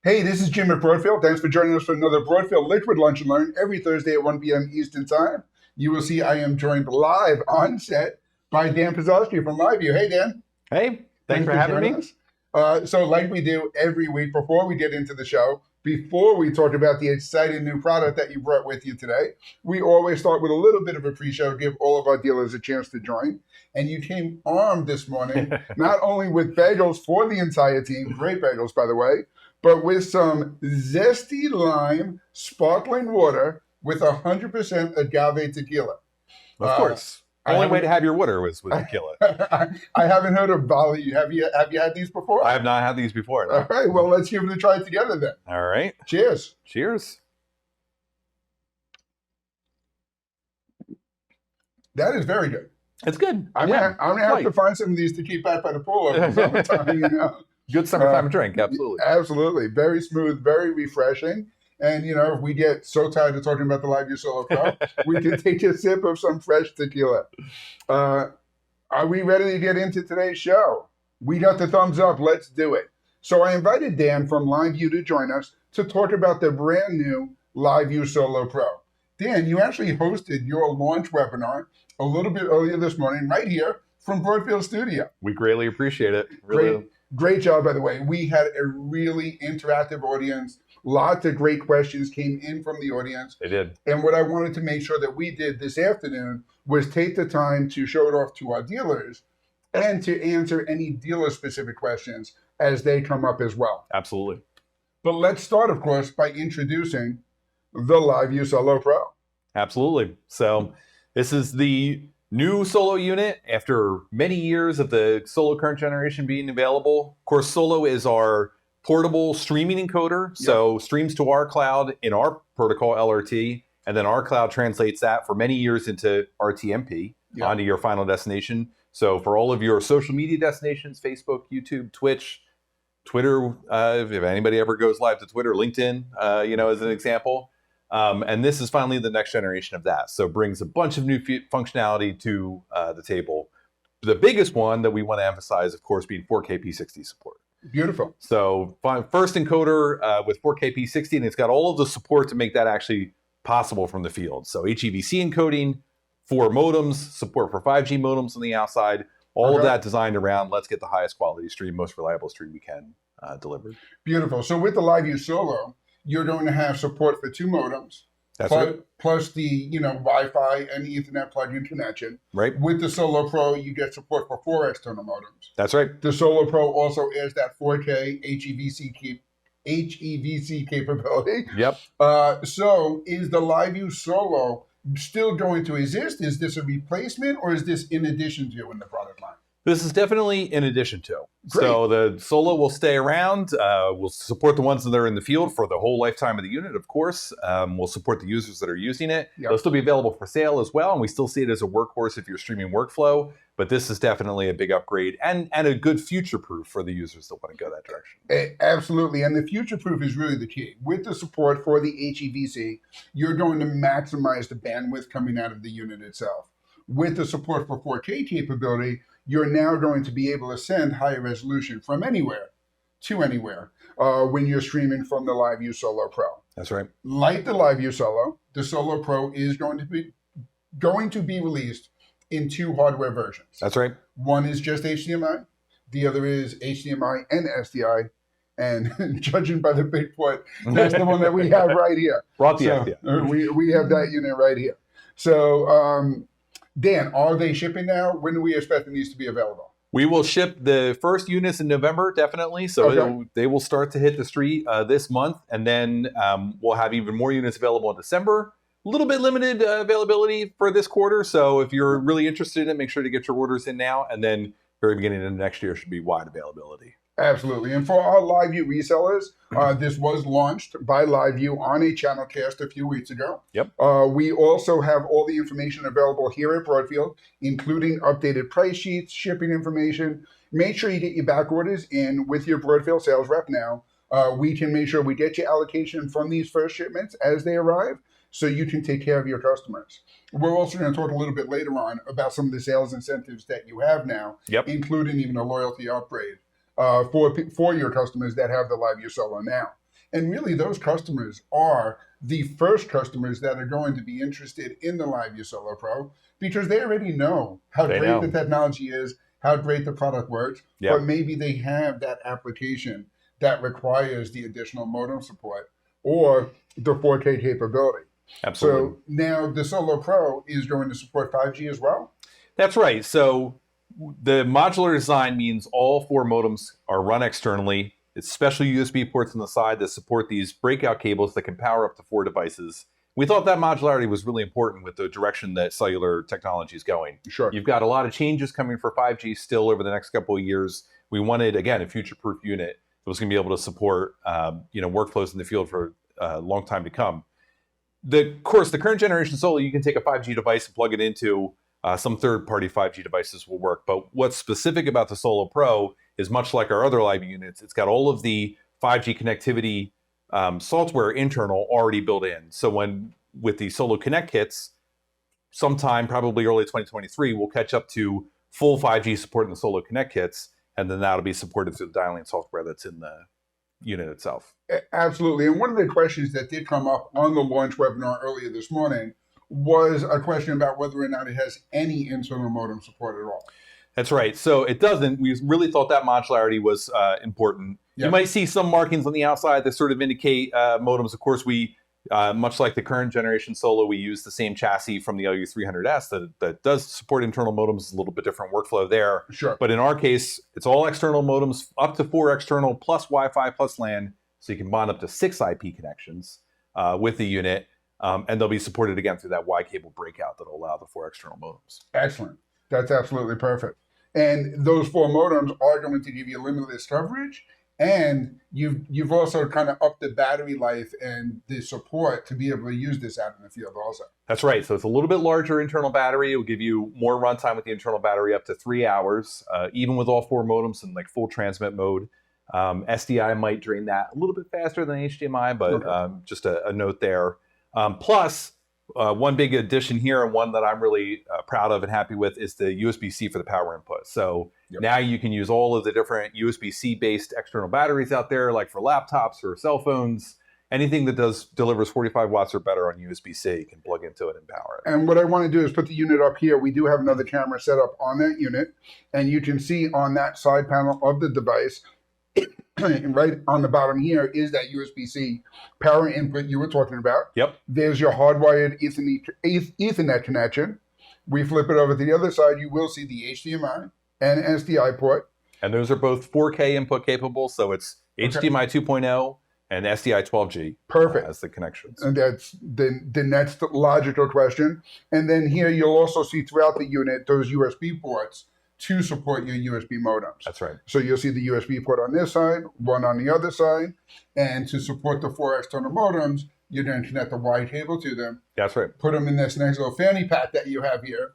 Hey, this is Jim at Broadfield. Thanks for joining us for another Broadfield Liquid Lunch and Learn every Thursday at 1 p.m. Eastern Time. You will see I am joined live on set by Dan Pizowski from LiveU. Hey, Dan. Hey, thanks for having me. So like we do every week, before we get into the show, before we talk about the exciting new product that you brought with you today, we always start with a little bit of a pre-show, give all of our dealers a chance to join. And you came armed this morning, not only with bagels for the entire team, great bagels, by the way, but with some zesty lime sparkling water with 100% agave tequila. Of course. Only way to have your water was with tequila. I haven't heard of Bali. Have you had these before? I have not had these before. No. All right, well, let's give it a try together then. All right. Cheers. Cheers. That is very good. It's good. I'm gonna have to find some of these to keep back by the pool over the summertime, you know. Good summertime drink, absolutely. Absolutely. Very smooth, very refreshing. And, you know, if we get so tired of talking about the LiveU Solo Pro, we can take a sip of some fresh tequila. Are we ready to get into today's show? We got the thumbs up. Let's do it. So I invited Dan from LiveU to join us to talk about the brand new LiveU Solo Pro. Dan, you actually hosted your launch webinar a little bit earlier this morning right here from Broadfield Studio. We greatly appreciate it. Really. Great job, by the way. We had a really interactive audience. Lots of great questions came in from the audience. They did. And what I wanted to make sure that we did this afternoon was take the time to show it off to our dealers and to answer any dealer-specific questions as they come up as well. Absolutely. But let's start, of course, by introducing the LiveU Solo Pro. Absolutely. So this is the new Solo unit after many years of the Solo current generation being available. Of course, Solo is our portable streaming encoder. So streams to our cloud in our protocol LRT, and then our cloud translates that for many years into RTMP onto your final destination. So for all of your social media destinations, Facebook, YouTube, Twitch, Twitter, if anybody ever goes live to Twitter, LinkedIn, as an example. And this is finally the next generation of that. So it brings a bunch of new functionality to the table. The biggest one that we want to emphasize, of course, being 4K P60 support. Beautiful. So first encoder with 4K P60, and it's got all of the support to make that actually possible from the field. So HEVC encoding, 4 modems, support for 5G modems on the outside, all of that designed around let's get the highest quality stream, most reliable stream we can delivered. Beautiful. So with the LiveU Solo, you're going to have support for 2 modems. That's right. Plus the Wi-Fi and Ethernet plug-in connection. Right. With the Solo Pro, you get support for 4 external modems. That's right. The Solo Pro also adds that 4K HEVC capability. Yep. So is the LiveU Solo still going to exist? Is this a replacement, or is this in addition to in the product line? This is definitely in addition to. Great. So the Solo will stay around. We'll support the ones that are in the field for the whole lifetime of the unit, of course. We'll support the users that are using it. Yep. It'll still be available for sale as well, and we still see it as a workhorse if you're streaming workflow. But this is definitely a big upgrade and a good future-proof for the users that want to go that direction. Absolutely, and the future-proof is really the key. With the support for the HEVC, you're going to maximize the bandwidth coming out of the unit itself. With the support for 4K capability, you're now going to be able to send higher resolution from anywhere to anywhere when you're streaming from the LiveU Solo Pro. That's right. Like the LiveU Solo, the Solo Pro is going to be released in 2 hardware versions. That's right. One is just HDMI. The other is HDMI and SDI. And judging by the big foot, that's the one that we have right here. Brought the SDI. We have that unit right here. So, Dan, are they shipping now? When are we expecting these to be available? We will ship the first units in November, definitely. So they will start to hit the street this month. And then we'll have even more units available in December. A little bit limited availability for this quarter. So if you're really interested in it, make sure to get your orders in now. And then very beginning of next year should be wide availability. Absolutely. And for our LiveU resellers, this was launched by LiveU on a channel cast a few weeks ago. Yep. We also have all the information available here at Broadfield, including updated price sheets, shipping information. Make sure you get your back orders in with your Broadfield sales rep now. We can make sure we get your allocation from these first shipments as they arrive, so you can take care of your customers. We're also going to talk a little bit later on about some of the sales incentives that you have now, including even a loyalty upgrade for your customers that have the LiveU Solo now. And really, those customers are the first customers that are going to be interested in the LiveU Solo Pro because they already know how great the technology is, how great the product works, but maybe they have that application that requires the additional modem support or the 4K capability. Absolutely. So now the Solo Pro is going to support 5G as well? That's right. So the modular design means all 4 modems are run externally. It's special USB ports on the side that support these breakout cables that can power up to 4 devices. We thought that modularity was really important with the direction that cellular technology is going. Sure. You've got a lot of changes coming for 5G still over the next couple of years. We wanted, again, a future-proof unit that was going to be able to support workflows in the field for a long time to come. Of course, the current generation Solo, you can take a 5G device and plug it into some third-party 5G devices will work. But what's specific about the Solo Pro is much like our other LiveU units, it's got all of the 5G connectivity software internal already built in. So with the Solo Connect kits, sometime probably early 2023, we'll catch up to full 5G support in the Solo Connect kits, and then that'll be supported through the dialing software that's in the unit itself. Absolutely. And one of the questions that did come up on the launch webinar earlier this morning was a question about whether or not it has any internal modem support at all. That's right. So it doesn't. We really thought that modularity was important. Yep. You might see some markings on the outside that sort of indicate modems. Of course, we, much like the current generation Solo, we use the same chassis from the LU300S that does support internal modems. It's a little bit different workflow there. Sure. But in our case, it's all external modems, up to 4 external, plus Wi-Fi, plus LAN. So you can bond up to 6 IP connections with the unit. And they'll be supported again through that Y cable breakout that'll allow the 4 external modems. Excellent. That's absolutely perfect. And those 4 modems are going to give you limitless coverage. And you've also kind of upped the battery life and the support to be able to use this out in the field also. That's right. So it's a little bit larger internal battery. It will give you more runtime with the internal battery, up to 3 hours, even with all 4 modems in like full transmit mode. SDI might drain that a little bit faster than HDMI, but just a note there. Plus, one big addition here, and one that I'm really proud of and happy with, is the USB-C for the power input. So now you can use all of the different USB-C based external batteries out there, like for laptops or cell phones. Anything that delivers 45 watts or better on USB-C, you can plug into it and power it. And what I want to do is put the unit up here. We do have another camera set up on that unit, and you can see on that side panel of the device, right on the bottom here, is that USB-C power input you were talking about. Yep. There's your hardwired Ethernet connection. We flip it over to the other side, you will see the HDMI and SDI port. And those are both 4K input capable, so it's HDMI 2.0 and SDI 12G. Perfect. As the connections. And that's the next logical question. And then here you'll also see throughout the unit those USB ports to support your USB modems. That's right. So you'll see the USB port on this side, one on the other side, and to support the 4 external modems, you're going to connect the Y cable to them. That's right. Put them in this nice little fanny pack that you have here.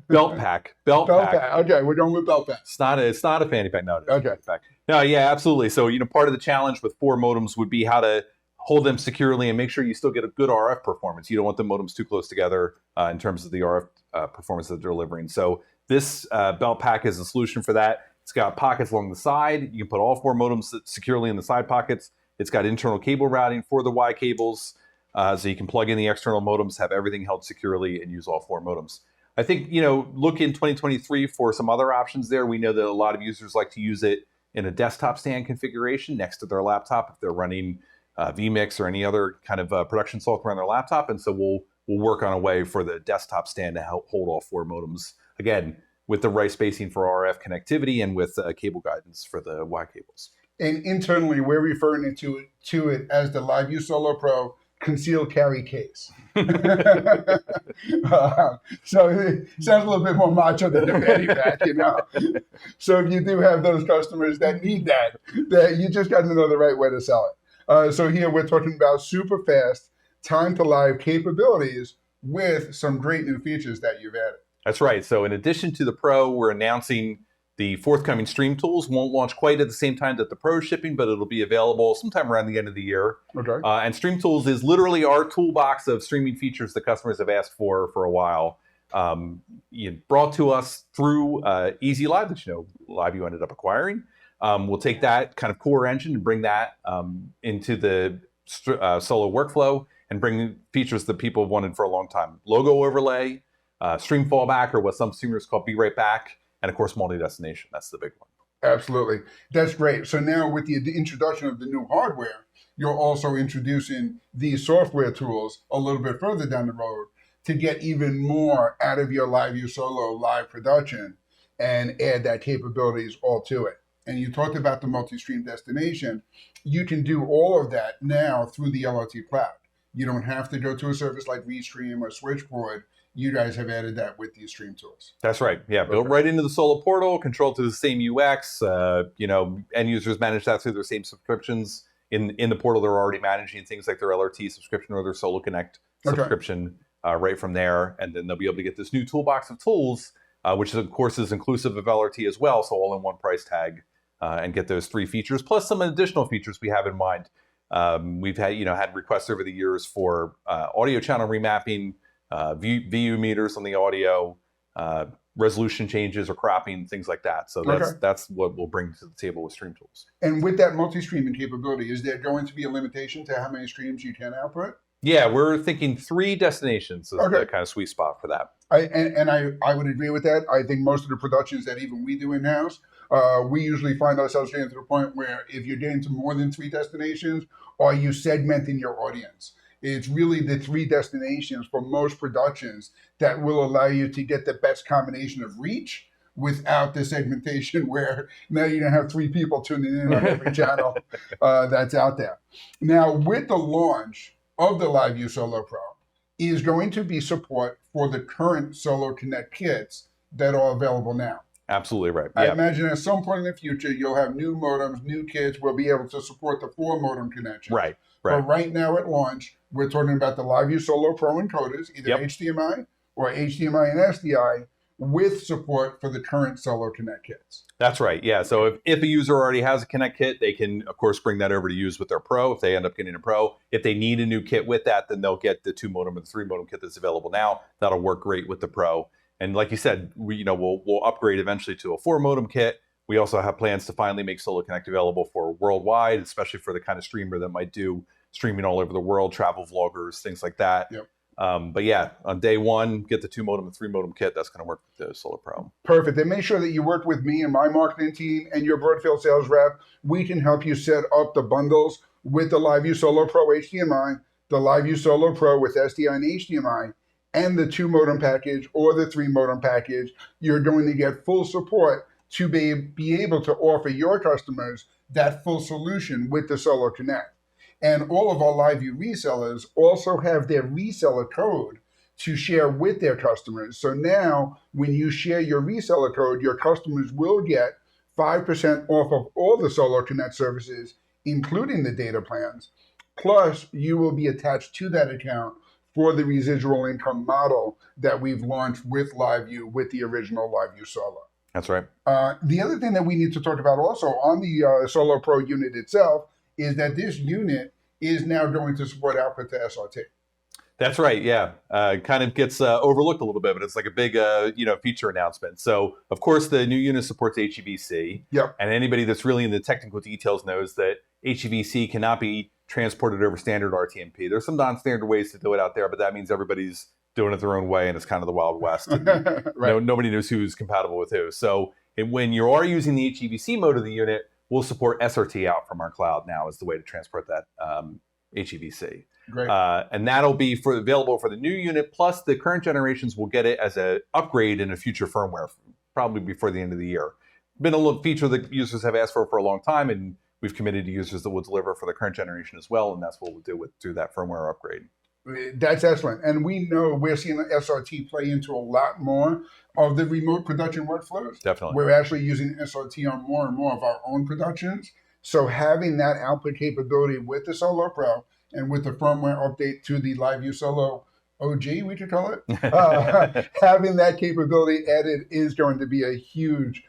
Belt pack. Belt pack. Okay, we're going with belt pack. It's not a fanny pack. No. Okay. Pack. No, yeah, absolutely. So part of the challenge with 4 modems would be how to hold them securely and make sure you still get a good RF performance. You don't want the modems too close together in terms of the RF performance that they're delivering. So this belt pack is a solution for that. It's got pockets along the side. You can put all 4 modems securely in the side pockets. It's got internal cable routing for the Y cables, so you can plug in the external modems, have everything held securely, and use all 4 modems. I think, look in 2023 for some other options there. We know that a lot of users like to use it in a desktop stand configuration next to their laptop if they're running vMix or any other kind of production software on their laptop. And so we'll work on a way for the desktop stand to help hold all 4 modems, again, with the right spacing for RF connectivity and with cable guidance for the Y cables. And internally, we're referring to it as the LiveU Solo Pro concealed carry case. So it sounds a little bit more macho than the fanny pack, So if you do have those customers that need that you just got to know the right way to sell it. So here we're talking about super fast time to live capabilities with some great new features that you've added. That's right. So in addition to the Pro, we're announcing the forthcoming Stream Tools. Won't launch quite at the same time that the Pro is shipping, but it'll be available sometime around the end of the year. Okay. And Stream Tools is literally our toolbox of streaming features that customers have asked for a while. Brought to us through Easy Live, that LiveU ended up acquiring. We'll take that kind of core engine and bring that into the Solo workflow and bring features that people have wanted for a long time. Logo overlay, stream fallback, or what some streamers call be right back, and of course multi-destination. That's the big one. Absolutely. That's great. So now with the introduction of the new hardware, you're also introducing these software tools a little bit further down the road to get even more out of your LiveU Solo live production and add that capabilities all to it. And you talked about the multi-stream destination. You can do all of that now through the LRT cloud. You don't have to go to a service like Restream or Switchboard. You guys have added that with these stream tools. That's right. Yeah, built right into the Solo portal, controlled through the same UX. End users manage that through their same subscriptions. In the portal, they're already managing things like their LRT subscription or their Solo Connect subscription right from there. And then they'll be able to get this new toolbox of tools, which of course is inclusive of LRT as well. So all in one price tag, and get those 3 features plus some additional features we have in mind. We've had requests over the years for audio channel remapping, VU meters on the audio, resolution changes or cropping, things like that. So that's what we'll bring to the table with Stream Tools. And with that multi-streaming capability, is there going to be a limitation to how many streams you can output? Yeah, we're thinking 3 destinations is the kind of sweet spot for that. I would agree with that. I think most of the productions that even we do in-house, we usually find ourselves getting to the point where if you're getting to more than 3 destinations, are you segmenting your audience? It's really the 3 destinations for most productions that will allow you to get the best combination of reach without the segmentation where now you're going to have 3 people tuning in on every channel that's out there. Now, with the launch of the LiveU Solo Pro is going to be support for the current Solo Connect kits that are available now. Absolutely right. I imagine at some point in the future, you'll have new modems, new kits will be able to support the 4 modem connection. Right. But right now at launch, we're talking about the LiveU Solo Pro encoders, either HDMI or HDMI and SDI, with support for the current Solo Connect kits. That's right. Yeah. So if a user already has a Connect kit, they can, of course, bring that over to use with their Pro if they end up getting a Pro. If they need a new kit with that, then they'll get the 2 modem and the 3 modem kit that's available now. That'll work great with the Pro. And like you said, we'll upgrade eventually to a 4 modem kit. We also have plans to finally make Solo Connect available for worldwide, especially for the kind of streamer that might do streaming all over the world, travel vloggers, things like that. Yep. But yeah, on day 1, get the 2 modem and 3 modem kit. That's going to work with the Solo Pro. Perfect. And make sure that you work with me and my marketing team and your Broadfield sales rep. We can help you set up the bundles with the LiveU Solo Pro HDMI, the LiveU Solo Pro with SDI and HDMI, and the 2 modem package or the 3 modem package. You're going to get full support to be able to offer your customers that full solution with the Solo Connect. And all of our LiveU resellers also have their reseller code to share with their customers. So now when you share your reseller code, your customers will get 5% off of all the Solo Connect services, including the data plans. Plus, you will be attached to that account for the residual income model that we've launched with LiveU, with the original LiveU Solo. That's right. The other thing that we need to talk about also on the Solo Pro unit itself is that this unit is now going to support output to SRT. That's right. Yeah, kind of gets overlooked a little bit, but it's like a big, feature announcement. So, of course, the new unit supports HEVC. Yep. And anybody that's really in the technical details knows that HEVC cannot be transported over standard RTMP. There's some non-standard ways to do it out there, but that means everybody's doing it their own way, and it's kind of the Wild West. And, right. Nobody knows who's compatible with who. So, when you are using the HEVC mode of the unit, we'll support SRT out from our cloud now as the way to transport that HEVC. Great. And that'll be available for the new unit, plus the current generations will get it as an upgrade in a future firmware, probably before the end of the year. Been a little feature that users have asked for a long time, and we've committed to users that will deliver for the current generation as well, and that's what we'll do through that firmware upgrade. That's excellent. And we know we're seeing SRT play into a lot more of the remote production workflows. Definitely. We're actually using SRT on more and more of our own productions. So having that output capability with the Solo Pro and with the firmware update to the LiveU Solo OG, we could call it, having that capability added is going to be a huge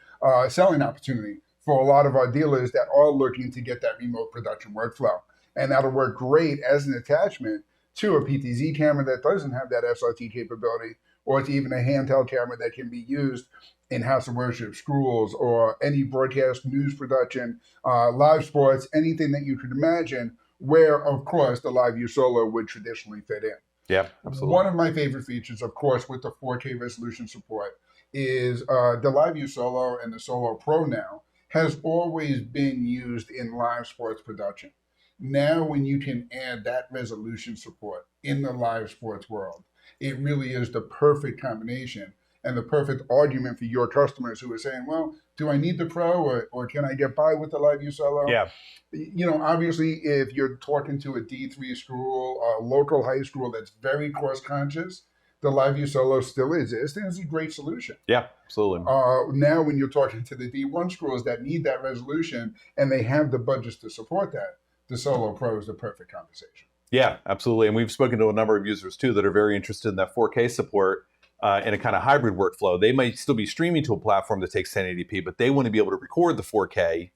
selling opportunity for a lot of our dealers that are looking to get that remote production workflow. And that'll work great as an attachment to a PTZ camera that doesn't have that SRT capability, or it's even a handheld camera that can be used in house of worship, schools, or any broadcast news production, live sports, anything that you could imagine, where, of course, the LiveU Solo would traditionally fit in. Yeah, absolutely. One of my favorite features, of course, with the 4K resolution support is the LiveU Solo and the Solo Pro now has always been used in live sports production. Now, when you can add that resolution support in the live sports world, it really is the perfect combination and the perfect argument for your customers who are saying, well, do I need the Pro or can I get by with the LiveU Solo? Yeah. You know, obviously, if you're talking to a D3 school, a local high school that's very cost conscious, the LiveU Solo still exists and it's a great solution. Yeah, absolutely. Now, when you're talking to the D1 schools that need that resolution and they have the budgets to support that, the Solo Pro is the perfect conversation. Yeah, absolutely. And we've spoken to a number of users too that are very interested in that 4K support in a kind of hybrid workflow. They might still be streaming to a platform that takes 1080p, but they want to be able to record the 4K,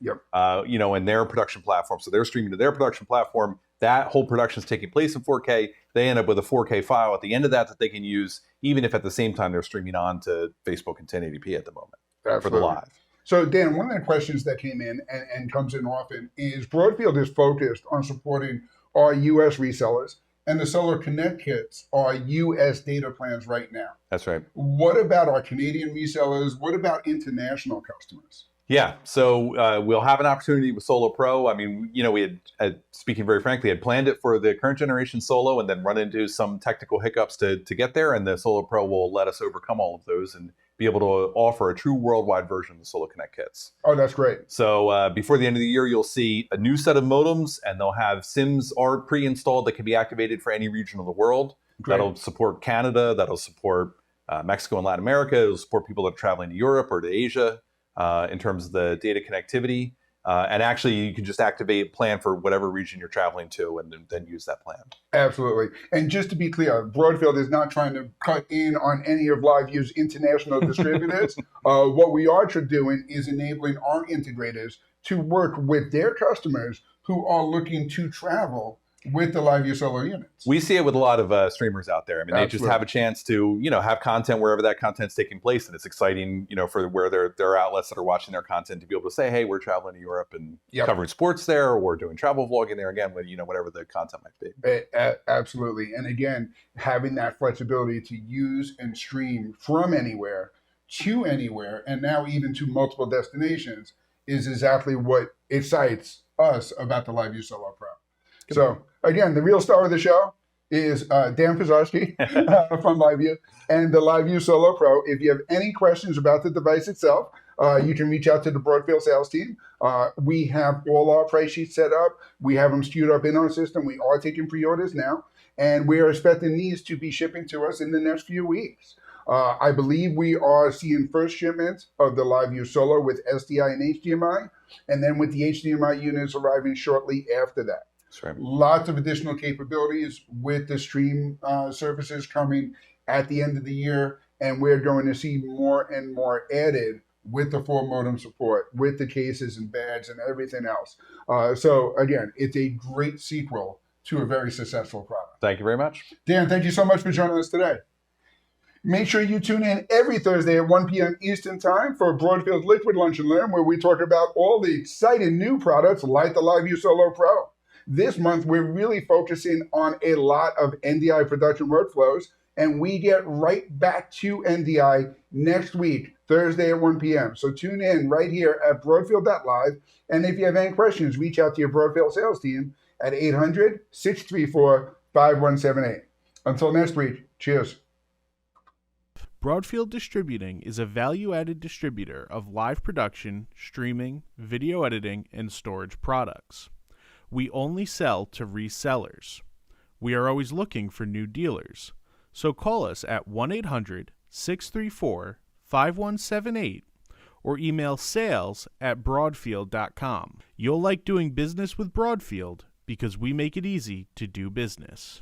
you know, in their production platform. So they're streaming to their production platform. That whole production is taking place in 4K. They end up with a 4K file at the end of that they can use, even if at the same time they're streaming on to Facebook in 1080p at the moment. Absolutely. For the live. So, Dan, one of the questions that came in and comes in often is Broadfield is focused on supporting our U.S. resellers, and the Solar Connect kits are U.S. data plans right now. That's right. What about our Canadian resellers? What about international customers? Yeah, so we'll have an opportunity with Solo Pro. I mean, you know, we had, speaking very frankly, had planned it for the current generation Solo and then run into some technical hiccups to get there, and the Solo Pro will let us overcome all of those and be able to offer a true worldwide version of the Solo Connect kits. Oh, that's great. So before the end of the year, you'll see a new set of modems, and they'll have SIMs are pre-installed that can be activated for any region of the world. Great. That'll support Canada, that'll support Mexico and Latin America, it'll support people that are traveling to Europe or to Asia in terms of the data connectivity. And actually, you can just activate plan for whatever region you're traveling to and then use that plan. Absolutely. And just to be clear, Broadfield is not trying to cut in on any of LiveU's international distributors. What we are doing is enabling our integrators to work with their customers who are looking to travel with the LiveU Solo units. We see it with a lot of streamers out there. I mean, they just have a chance to, you know, have content wherever that content's taking place, and it's exciting, you know, for where there are outlets that are watching their content to be able to say, hey, we're traveling to Europe and covering sports there, or doing travel vlogging there again, with, you know, whatever the content might be. Absolutely, and again, having that flexibility to use and stream from anywhere to anywhere, and now even to multiple destinations, is exactly what excites us about the LiveU Solo Pro. So again, the real star of the show is Dan Pizarski from LiveU and the LiveU Solo Pro. If you have any questions about the device itself, you can reach out to the Broadfield sales team. We have all our price sheets set up. We have them queued up in our system. We are taking pre-orders now, and we are expecting these to be shipping to us in the next few weeks. I believe we are seeing first shipments of the LiveU Solo with SDI and HDMI, and then with the HDMI units arriving shortly after that. Right. Lots of additional capabilities with the stream services coming at the end of the year, and we're going to see more and more added with the full modem support, with the cases and badges and everything else. So again, it's a great sequel to a very successful product. Thank you very much. Dan, thank you so much for joining us today. Make sure you tune in every Thursday at 1 p.m. Eastern Time for Broadfield Liquid Lunch and Learn, where we talk about all the exciting new products like the LiveU Solo Pro. This month, we're really focusing on a lot of NDI production workflows, and we get right back to NDI next week, Thursday at 1 p.m. So tune in right here at Broadfield.live, and if you have any questions, reach out to your Broadfield sales team at 800-634-5178. Until next week, cheers. Broadfield Distributing is a value-added distributor of live production, streaming, video editing, and storage products. We only sell to resellers. We are always looking for new dealers. So call us at 1-800-634-5178 or email sales@broadfield.com. You'll like doing business with Broadfield because we make it easy to do business.